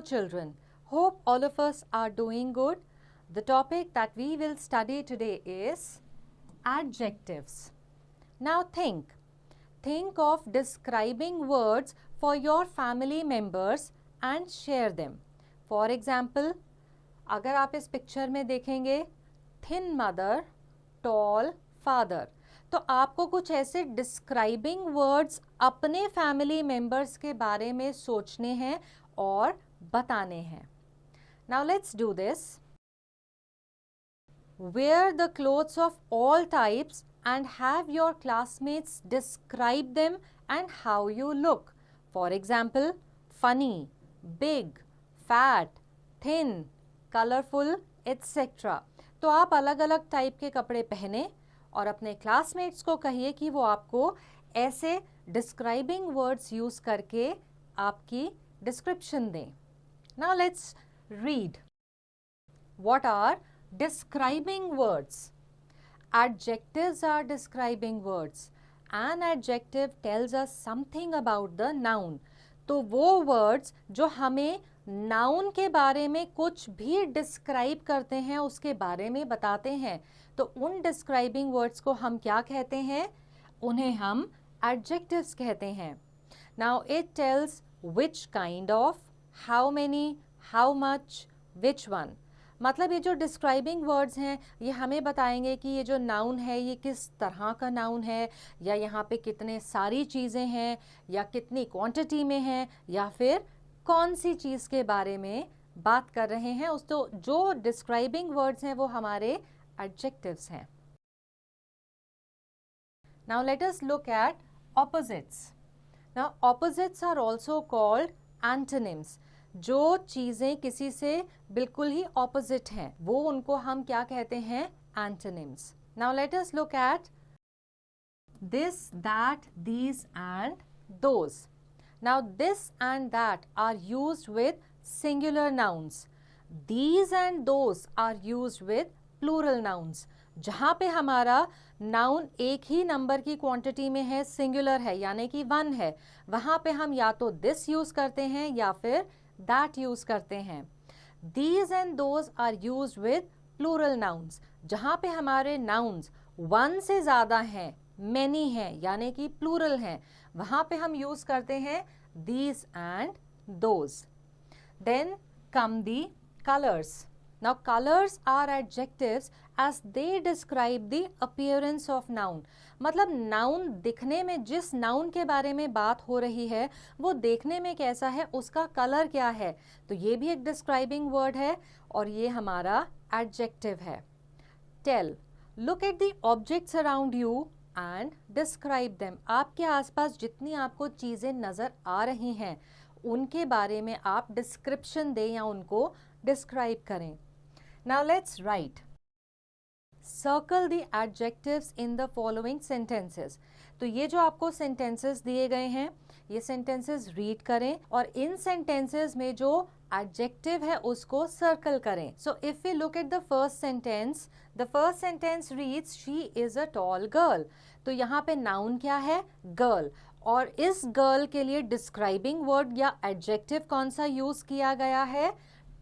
children. Hope all of us are doing good. The topic that we will study today is adjectives. Now think of describing words for your family members and share them. For example, अगर आप इस picture में देखेंगे thin mother, tall father, तो आपको कुछ ऐसे describing words अपने फैमिली मेंबर्स के बारे में सोचने हैं और बताने हैं. Now let's do this. Wear the clothes of all types and have your classmates describe them and how you look. For example, funny, big, fat, thin, colorful, etc. तो आप अलग अलग टाइप के कपड़े पहने और अपने क्लासमेट्स को कहिए कि वो आपको ऐसे डिस्क्राइबिंग वर्ड्स यूज करके आपकी डिस्क्रिप्शन दें. Now let's read. What are describing words? Adjectives are describing words. An adjective tells us something about the noun. तो वो words जो हमें noun के बारे में कुछ भी describe करते हैं, उसके बारे में बताते हैं, तो उन describing words को हम क्या कहते हैं? उन्हें हम adjectives कहते हैं. Now it tells which kind of, how many, how much, which one. मतलब ये जो डिस्क्राइबिंग वर्ड्स हैं ये हमें बताएंगे कि ये जो नाउन है ये किस तरह का नाउन है, या यहाँ पे कितने सारी चीज़ें हैं, या कितनी क्वांटिटी में हैं, या फिर कौन सी चीज़ के बारे में बात कर रहे हैं. उस तो जो डिस्क्राइबिंग वर्ड्स हैं वो हमारे एडजेक्टिव्स हैं. Now let us look at opposites. Now opposites are also called antonyms. जो चीज़ें किसी से बिल्कुल ही ऑपोजिट हैं वो उनको हम क्या कहते हैं? Antonyms. Now let us look at this, that, these and those. Now this and that are used with singular nouns. These and those are used with plural nouns. जहाँ पे हमारा नाउन एक ही नंबर की क्वांटिटी में है, singular है यानी कि 1 है, वहाँ पे हम या तो दिस यूज़ करते हैं या फिर that यूज करते हैं. These and those are used with plural nouns. जहाँ पे हमारे nouns 1 से ज़्यादा हैं, many हैं यानी कि plural हैं, वहाँ पे हम यूज करते हैं these and those. Then come the colors. Now colors are adjectives as they describe the appearance of noun. मतलब नाउन दिखने में, जिस नाउन के बारे में बात हो रही है वो देखने में कैसा है, उसका कलर क्या है, तो ये भी एक डिस्क्राइबिंग वर्ड है और ये हमारा एडजेक्टिव है. Tell, look at the objects around you and describe them. आपके आसपास जितनी आपको चीज़ें नज़र आ रही हैं उनके बारे में आप डिस्क्रिप्शन दें या उनको डिस्क्राइब करें. Now let's write. Circle the adjectives in the following sentences. तो ये जो आपको सेंटेंसेस दिए गए हैं ये सेंटेंसेस रीड करें और इन सेंटेंसेस में जो एडजेक्टिव है उसको सर्कल करें. So if we look at the first sentence reads she is a tall girl. तो यहाँ पे नाउन क्या है? गर्ल. और इस गर्ल के लिए डिस्क्राइबिंग वर्ड या एडजेक्टिव कौन सा यूज किया गया है?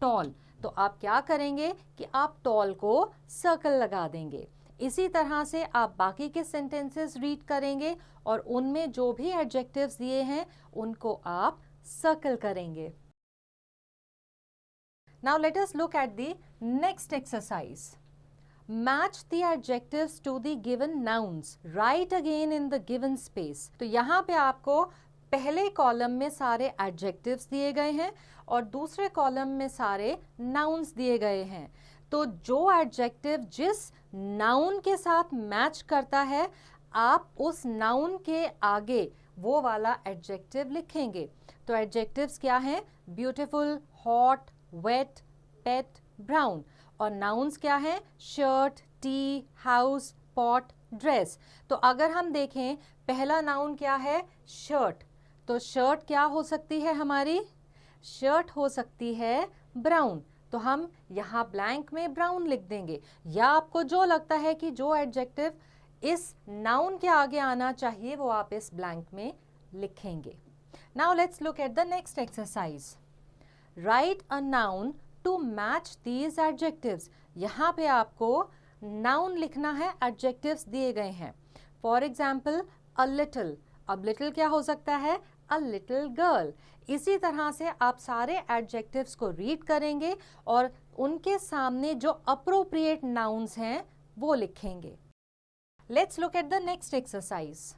टॉल. तो आप क्या करेंगे कि आप टॉल को सर्कल लगा देंगे. इसी तरह से आप बाकी के सेंटेंसेस रीड करेंगे और उनमें जो भी एडजेक्टिव्स दिए हैं उनको आप सर्कल करेंगे. Now let us look at the next exercise. Match the adjectives to the given nouns. Write again in the given space. तो यहाँ पे आपको पहले कॉलम में सारे एडजेक्टिव्स दिए गए हैं और दूसरे कॉलम में सारे नाउन्स दिए गए हैं. तो जो एडजेक्टिव जिस नाउन के साथ मैच करता है आप उस नाउन के आगे वो वाला एडजेक्टिव लिखेंगे. तो एडजेक्टिव्स क्या हैं? ब्यूटीफुल, हॉट, वेट, पेट, ब्राउन. और नाउन्स क्या हैं? Shirt, T, house, pot, dress. तो अगर हम देखें पहला नाउन क्या है? शर्ट. तो शर्ट क्या हो सकती है हमारी? शर्ट हो सकती है ब्राउन. तो हम यहाँ ब्लैंक में ब्राउन लिख देंगे, या आपको जो लगता है कि जो एडजेक्टिव इस नाउन के आगे आना चाहिए वो आप इस ब्लैंक में लिखेंगे. Now let's look at the next exercise. Write a noun to match these adjectives. यहाँ पे आपको नाउन लिखना है, एडजेक्टिव्स दिए गए हैं। फॉर एग्जाम्पल अ लिटिल, अब लिटिल क्या हो सकता है, अ लिटिल गर्ल। इसी तरह से आप सारे एडजेक्टिव्स को रीड करेंगे और उनके सामने जो अप्रोप्रिएट नाउन्स हैं वो लिखेंगे। Let's look at the next exercise.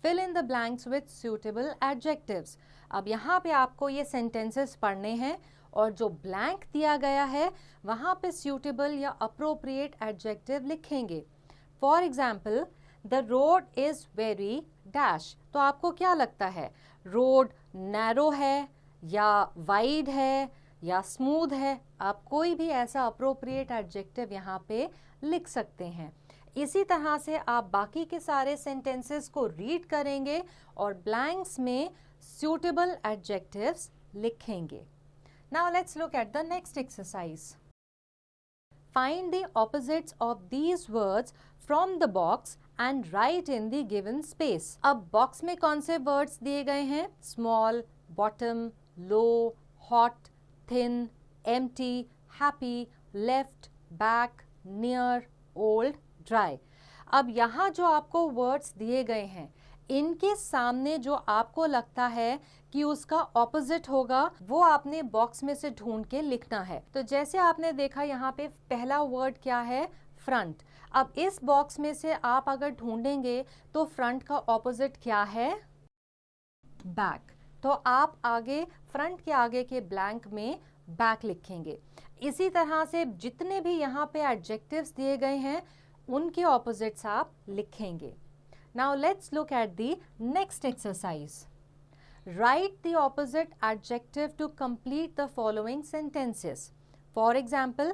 Fill in the blanks with suitable adjectives. अब यहाँ पे आपको ये सेंटेंसेस पढ़ने हैं और जो ब्लैंक दिया गया है वहाँ पे सुटेबल या अप्रोप्रिएट एडजेक्टिव लिखेंगे। For example the road is very dash. तो आपको क्या लगता है, रोड नैरो है या वाइड है या स्मूथ है? आप कोई भी ऐसा अप्रोप्रिएट एडजेक्टिव यहाँ पे लिख सकते हैं। इसी तरह से आप बाकी के सारे सेंटेंसेस को रीड करेंगे और ब्लैंक्स में suitable adjectives लिखेंगे। Now let's look at the next exercise. Find the opposites of these words from the box and write in the given space. अब बॉक्स में कौन से वर्ड्स दिए गए हैं? small, bottom, low, hot, thin, empty, happy, left, back, near, old, dry. अब यहाँ जो आपको वर्ड्स दिए गए हैं इनके सामने जो आपको लगता है कि उसका ऑपोजिट होगा वो आपने बॉक्स में से ढूंढ के लिखना है। तो जैसे आपने देखा यहाँ पे पहला वर्ड क्या है, फ्रंट। अब इस बॉक्स में से आप अगर ढूंढेंगे तो फ्रंट का ऑपोजिट क्या है, बैक। तो आप आगे फ्रंट के आगे के ब्लैंक में बैक लिखेंगे। इसी तरह से जितने भी यहाँ पे एडजेक्टिव्स दिए गए हैं उनके ऑपोजिट्स आप लिखेंगे। Now let's look at the next exercise. Write the opposite adjective to complete the following sentences. For example,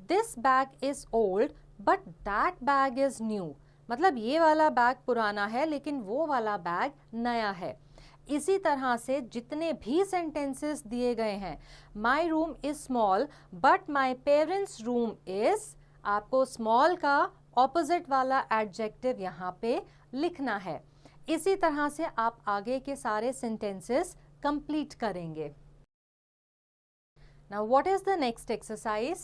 this bag is old but that bag is new. मतलब ये वाला बैग पुराना है लेकिन वो वाला बैग नया है। इसी तरह से जितने भी सेंटेंसेस दिए गए हैं, My room is small but my parents' room is, आपको small का ऑपोजिट वाला एडजेक्टिव यहाँ पे लिखना है। इसी तरह से आप आगे के सारे सेंटेंसेस कंप्लीट करेंगे। Now what is the next exercise?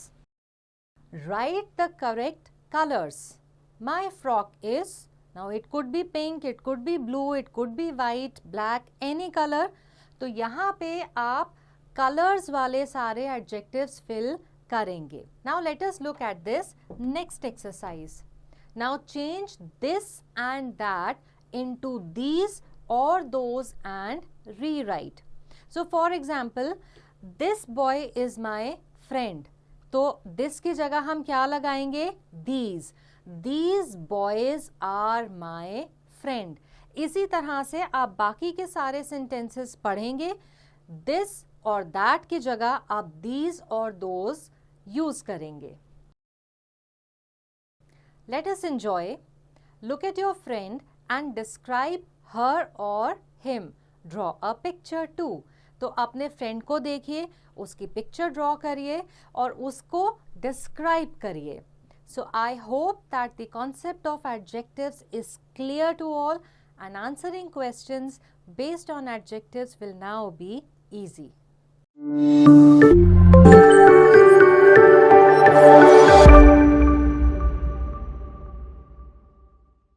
Write the correct colors. My frock is, now it could be pink, it could be blue, it could be white, black, any color. तो यहाँ पे आप colors वाले सारे adjectives fill करेंगे। Now let us look at this next exercise. Now change this and that into these or those and rewrite. So for example, this boy is my friend. तो this की जगह हम क्या लगाएंगे, these. These boys are my friend. इसी तरह से आप बाकी के सारे sentences पढ़ेंगे, this और that की जगह आप these और those यूज करेंगे। Let us enjoy. Look at your friend and describe her or him. Draw a picture too. तो अपने फ्रेंड को देखिए, उसकी पिक्चर ड्रॉ करिए और उसको डिस्क्राइब करिए। So I hope that the concept of adjectives is clear to all and answering questions based on adjectives will now be easy.